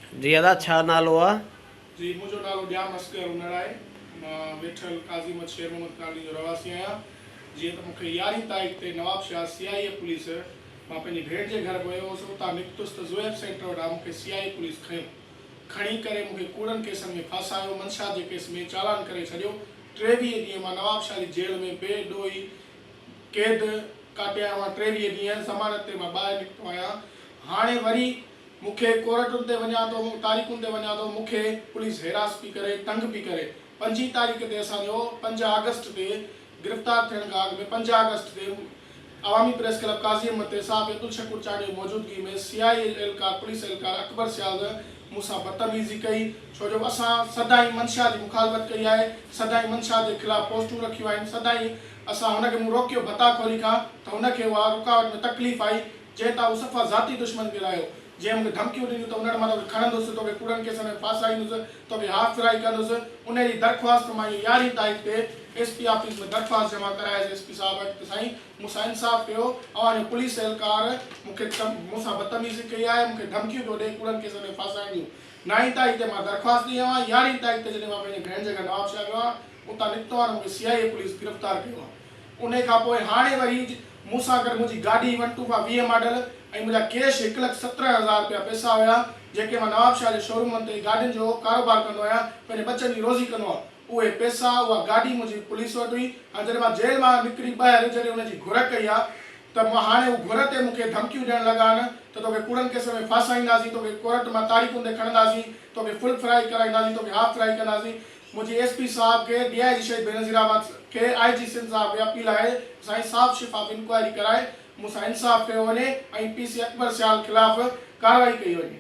जी अदा छा नालो आहे? जी मुझो नालो ॾियाम अस्कर हुनर आहे। मां वेठल काज़ीमत शेर मोहम्मद कॉलोनी जो रवासी आहियां। जीअं त मूंखे 11 तारीख़ ते नवाबशाह CIA पुलिस मां पंहिंजी भेण जे घर वियो हुउसि। उतां निकितुसि त ज़ुएब सेंटर वटां मूंखे CIA पुलिस खणी करे मूंखे कूड़नि केसनि में फासायो। मंशा जे केस में चालान करे छॾियो। 23 ॾींहं मां नवाबशाह जी जेल में बेॾोही क़ैद काटिया। मां 23 ॾींहं ज़मानत ते मां ॿाहिरि निकितो आहियां। हाणे वरी मूंखे कोर्टुनि ते वञा थो, तारीख़ुनि ते वञा थो, मूंखे पुलिस हेरास पई करे, तंग पई करे। 5 तारीख़ ते असांजो 5 अगस्त ते गिरफ़्तार थियण खां अॻु में 5 अगस्त ते अवामी प्रेस क्लब काज़ीमत ते साहिब अब्दुल शकूर चांडी जी मौजूदगी में CIA एहलकार पुलिस एहलकार अकबर सियाल मूंसां बदतमीज़ी कई। छो जो असां सदाई मंशा जी मुखालफ़त कई आहे, सदाई मंशा जे ख़िलाफ़ पोस्टूं रखियूं आहिनि, सदाई असां हुनखे मूं रोकियो भताखोरी खां त हुनखे उहा रुकावट में तकलीफ़ आई, जंहिं तां उहो सफ़ा ज़ाती दुश्मन गिरायो। जंहिं मूंखे धमकियूं ॾिनियूं त उन मां तोखे खणंदुसि, तोखे कूड़नि केसनि में फासाईंदुसि, तोखे हाथ फ्राई कंदुसि। उन जी दरख़्वास्त मां 11 तारीख़ ते SP ऑफिस में दरख़्वास्त जमा कराए SP साहिब वटि साईं मूंसां इंसाफ़ कयो। अवां पुलिस एहलकार मूंखे मूंसां बदतमीज़ी कई आहे, मूंखे धमकियूं पियो ॾे कूड़नि केसनि में फासाइण जूं। 9 तारीख़ ते मां दरख़्वास्त ॾी आहियां। 11 तारीख़ ते जॾहिं मां पंहिंजी भेण जे घर नवाबशाह वियो आहियां, उतां निकितो आहे मूंखे CIA पुलिस गिरफ़्तार कयो आहे। उन खां पोइ हाणे वरी मूंसां गॾु मुंहिंजी गाॾी 125 मॉडल ऐं मुंहिंजा कैश 1,17,000 रुपया पैसा हुया, जेके मां नवाबशाह जे शोरूम ते गाॾियुनि जो कारोबार कंदो आहियां, पंहिंजे बचनि जी रोज़ी कंदो आहियां। उहे पैसा, उहा गाॾी मुंहिंजी पुलिस वटि हुई। ऐं जॾहिं मां जेल मां निकिरी ॿाहिरि जॾहिं हुनजी घुर कई आहे, त मां हाणे घुर ते मूंखे धमकियूं ॾियणु लॻा आहिनि त तोखे कूड़नि केस में फासाईंदासीं, तोखे कोर्ट मां तारीख़ुनि ते खणंदासीं, तोखे फुल फ्राई कराईंदासीं, तोखे हाफ फ्राई कंदासीं। मुंहिंजी SP साहिब खे DIG शहीद बेनज़ीर अहमद खे IG सिंध साहिब खे अपील आहे साईं साफ़ शिफ़ाफ़ इंक्वायरी कराए मूंसां इंसाफ़ कयो वञे ऐं PC अकबर सियाल ख़िलाफ़ कार्रवाई कई वञे।